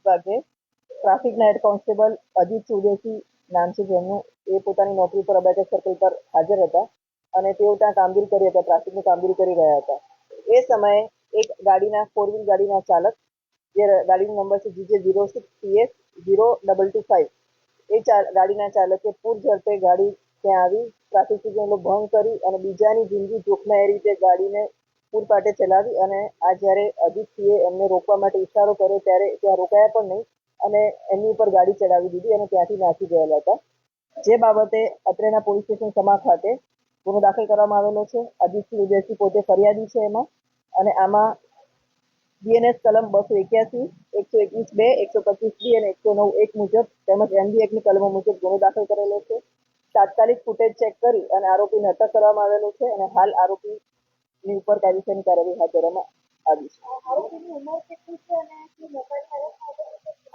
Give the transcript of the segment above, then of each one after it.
વાગે ટ્રાફિકના head constable Ajit સુદેશી નામ છે જેમનું, એ પોતાની નોકરી પર અબાજર સર્કલ પર હાજર હતા અને તેઓ ત્યાં કામગીરી કરી હતા, ટ્રાફિકની કામગીરી કરી રહ્યા હતા. એ સમયે એક ગાડીના 4 વ્હીલ ગાડીના ચાલક, જે ગાડીનો નંબર છે GJ06PS0225, એ ગાડીના ચાલકે પૂર ઝડપે ગાડી ત્યાં આવી ટ્રાફિક સિગ્નલનો ભંગ કરી અને બીજાની જિંદગી જોખમાય એ રીતે ગાડીને પૂરપાટે ચલાવી. અને આ જ્યારે અજીતસિંહે એમને રોકવા માટે ઈશારો કર્યો ત્યારે ત્યાં રોકાયા પણ નહીં અને એમની ઉપર ગાડી ચડાવી દીધી અને ત્યાંથી નાસી ગયેલા હતા. જે બાબતે અત્રેના પોલીસ સ્ટેશન સમા ખાતે ગુનો દાખલ કરવામાં આવેલો છે. અજીતસિંહ ઉદયસિંહ પોતે ફરિયાદી છે એમાં, અને આમાં બીએનએસ કલમ 281, 121(2), 125(b) અને 109(1) મુજબ તેમજ MB એક્ટની કલમો મુજબ ગુનો દાખલ કરેલો છે. તાત્કાલિક ફૂટેજ ચેક કરી અને આરોપીને અટક કરવામાં આવેલો છે અને હાલ આરોપીની ઉપર કાયદેસરની કાર્યવાહી હાથ ધરવામાં આવી છે.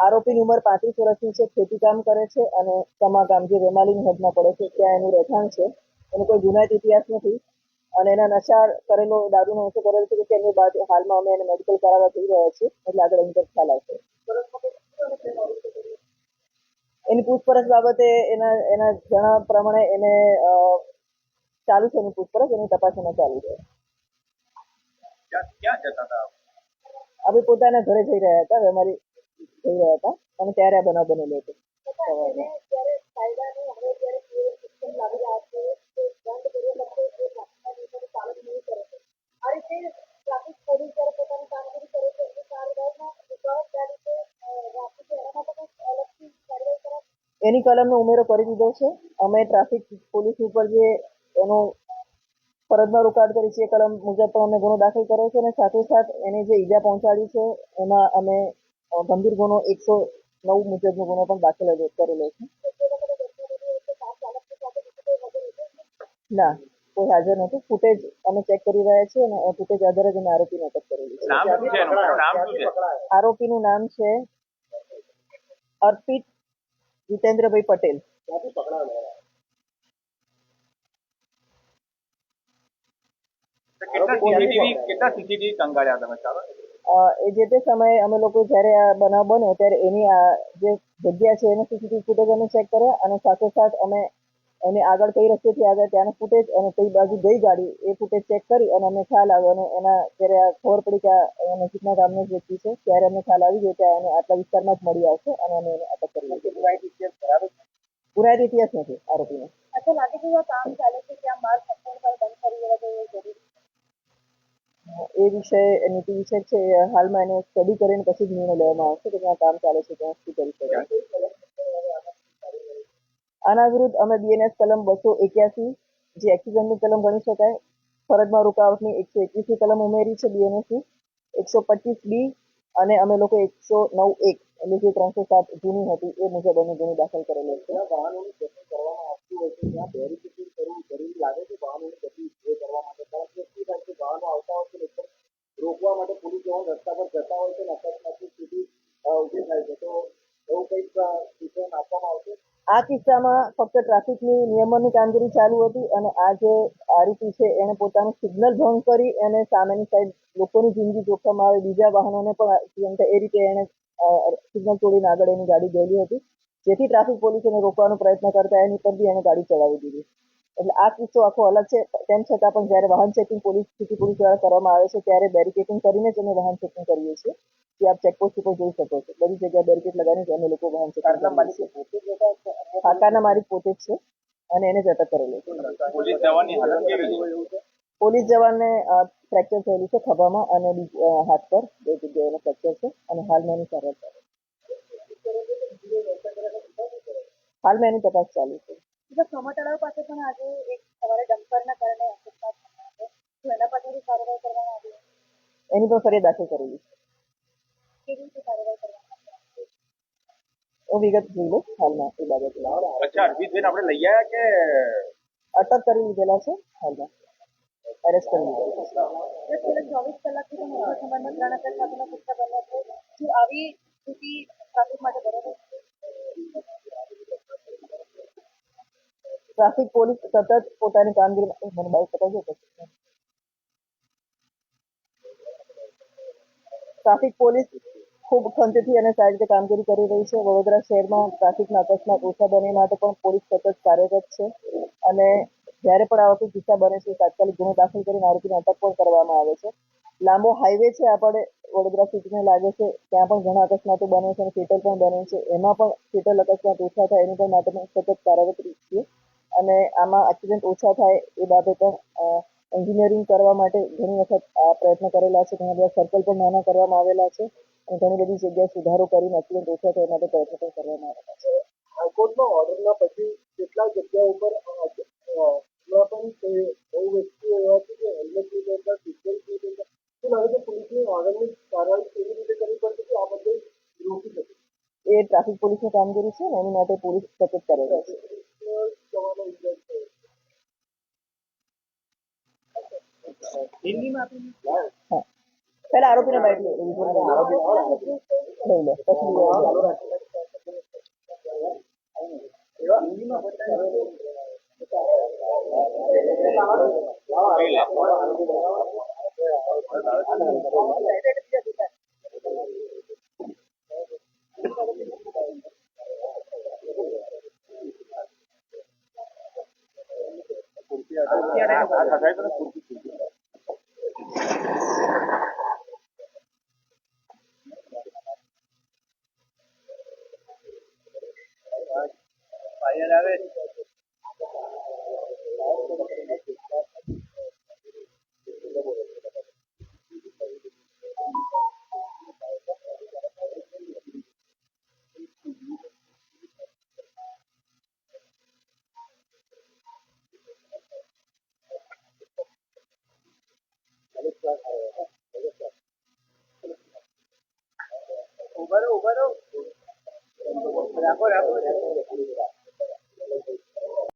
આરોપીની ઉંમર 35 વર્ષની છે, ખેતીકામ કરે છે અને સમા ગામ જે વેમાલીની હદમાં પડે છે ત્યાં એનું રહેઠાણ છે. એનો કોઈ ગુનાહિત ઇતિહાસ નથી અને એના નશા કરેલો, દારૂનો નશો કરેલો છે કે એની બાદ હાલમાં અમે એને મેડિકલ કરાવવા જઈ રહ્યા છીએ, એટલે આગળ એની પર ખ્યાલ આવશે. એની પૂછપરછ બાબતે એના જણાવ્યા પ્રમાણે એને ચાલુ છે એની પૂછપરછ, એની તપાસ એમાં ચાલુ છે. અમે પોતાના ઘરે જઈ રહ્યા હતા, વેમાલી જઈ રહ્યા હતા અને ત્યારે આ બનાવ બનેલો હતો. એની કલમનો ઉમેરો કરી દીધો છે. અમે ટ્રાફિક પોલીસ ઉપર જે એનો ફરજમાં રોકાણ કરી છે એ કલમ મુજબ પણ અમે ગુનો દાખલ કર્યો છે અને સાથોસાથ એને જે ઈજા પહોંચાડી છે એમાં અમે ગંભીર ગુનો 109 મુજબનો ગુનો પણ દાખલ કરેલો છે. ના, કોઈ હાજર નથી. ફૂટેજ અમે ચેક કરી રહ્યા છીએ અને ફૂટેજ આધારે જ અમે આરોપીને અટક કરેલી છે. આરોપીનું નામ છે અર્પિત જીતેન્દ્રભાઈ પટેલ. એ જે તે સમયે અમે લોકો જયારે આ બનાવ બન્યો ત્યારે એની જે જગ્યા છે એનો સીસીટીવી ફૂટેજ અમે ચેક કર્યા અને સાથોસાથ અમે એને આગળ કઈ રસ્તેથી આવ્યા ત્યાંનો ફૂટેજ અને કઈ બાજુ ગઈ ગાડી એ ફૂટેજ ચેક કરી અને અમને ખ્યાલ આવ્યો અને એના જ્યારે ખબર પડી કે આ નજીકના ગામનો જ વ્યક્તિ છે ત્યારે અમને ખ્યાલ આવી ગયો કે એને આટલા વિસ્તારમાં જ મળી આવશે અને અમે એને અટક કરી લીધી. પુરાયત ઇતિહાસ નથી આરોપીનો. એ વિષય નીતિ વિષય છે, હાલમાં એને સ્ટડી કરીને પછી જ નિર્ણય લેવામાં આવશે કે જ્યાં કામ ચાલે છે ત્યાં શું કરી શકાય. આના વિરુદ્ધ અમે બીએનએસ કલમ 281 જે એક્સિડન્ટની કલમ ગણી શકાય, ફરજમાં રોકાવટની 121 કલમ ઉમેરી છે બીએનએસની, 125(b) અને અમે લોકો 109(1) એટલે જે 307 જૂની હતી એ મુજબ અમે ગુનો દાખલ કરેલો છે. વાહનોની ચેકિંગ કરવામાં આવતી હોય છે ત્યાં વેરિફિકેશન કરવું જરૂરી લાગે છે વાહનોની ચેકિંગ કરવા માટે, કારણ કે શું થાય છે વાહનો આવતા હોય છે રોકવા માટે પોલીસ જવાન રસ્તા પર જતા હોય છે અને અકસ્માતની સ્થિતિ ઊભી થાય છે, તો એવું કંઈક સૂચન આપવામાં આવશે? આ કિસ્સામાં ફક્ત ટ્રાફિકની નિયમોની કામગીરી ચાલુ હતી અને આ જે આરોપી છે એને પોતાનું સિગ્નલ ભંગ કરી અને સામેની સાઈડ લોકોની જિંદગી જોખમ આવે, બીજા વાહનોને પણ એ રીતે એને સિગ્નલ તોડીને આગળ એની ગાડી ગયેલી હતી, જેથી ટ્રાફિક પોલીસ એને રોકવાનો પ્રયત્ન કરતા એની પર બી એને ગાડી ચલાવી દીધી. એટલે આ કિસ્સો આખો અલગ છે. તેમ છતાં પણ જ્યારે વાહન ચેકિંગ સિટી પોલીસ દ્વારા કરવામાં આવે છે ત્યારે બેરિકેડિંગ કરીને જ અમે વાહન ચેકિંગ કરીએ છીએ, જે આપ ચેકપોસ્ટ ઉપર જોઈ શકો છો. બધી જગ્યાએ બેરિકેડ લગાવીને અમે લોકો વાહન ચેકિંગ કરીએ છીએ. કારના માલિક પોતે જ છે અને એને જ અટક કરેલો છે. પોલીસ જવાનને ફ્રેક્ચર થયેલું છે ખભામાં અને હાથ પર, બે જગ્યાએ એને ફ્રેક્ચર છે અને હાલમાં એની સારવાર ચાલે છે. હાલમાં એની તપાસ ચાલુ છે. સોમા તળાવ પાસે પણ આજે એક સવારે ડમ્પરના કારણે અકસ્માત થયો હતો, એના પાછળની કાર્યવાહી કરવામાં આવી? એની પણ ફરિયાદ દાખલ કરેલી છે. કેવી રીતે કાર્યવાહી કરવામાં આવી? હું વિગત જોઈ લઈશ હાલમાં એ બાબતે. અચ્છા, અરવિંદભાઈને આપણે લઈ આવ્યા કે અટક કરી લીધેલા છે? હાલમાં એરેસ્ટ કરી લીધેલા છે. 24 કલાકથી પણ ઓછા સમયમાં 3 અટક સાથેના કિસ્સા બન્યા છે. શું આવી સ્થિતિ ટ્રાફિક માટે બરાબર છે? ટ્રાફિક પોલીસ સતત પોતાની કામગીરી મને બાઇક પકડજો પછી. ટ્રાફિક પોલીસ ખૂબ ખંતથી અને સારી રીતે કામગીરી કરી રહી છે. વડોદરા શહેરમાં ટ્રાફિકના અકસ્માત ઓછા બને માટે પણ પોલીસ સતત કાર્યરત છે અને જ્યારે પણ આવા કોઈ કિસ્સા બને છે તાત્કાલિક ગુનો દાખલ કરીને આરોપીને અટક પણ કરવામાં આવે છે. લાંબો હાઈવે છે આપણે વડોદરા સિટીને લાગે છે, ત્યાં પણ ઘણા અકસ્માતો બને છે અને ફેટલ પણ બને છે. એમાં પણ ફેટલ અકસ્માત ઓછા થાય એની પણ માટે પણ સતત કાર્યરત છીએ અને આમાં એક્સિડન્ટ ઓછા થાય એ બાબતે પણ એન્જિનિયરિંગ કરવા માટે ઘણી વખત આ પ્રયત્ન કરેલા છે. ઘણા બધા સર્કલ પણ નાના કરવામાં આવેલા છે અને ઘણી બધી જગ્યાએ સુધારો કરીને એક્સિડન્ટ ઓછા થાય એ માટે પ્રયત્નો પણ કરવામાં આવેલા છે. હાઈકોર્ટના ઓર્ડરના પછી કેટલા જગ્યા ઉપર પણ બહુ વ્યક્તિઓ એવા છે કે હેલ્મેટ નહીં પહેરતા, સિગ્નલ નહીં પહેરતા. શું લાગે છે પોલીસની ઓર્ડરની કાર્યવાહી કેવી રીતે કરવી પડશે કે આ બધું રોકી શકે? એ ટ્રાફિક પોલીસની કામગીરી છે ને એની માટે પોલીસ સતત કરેલા છે. હા, પહેલા આરોપીને બાઇક લઈ લે ઉભા રહો રાખો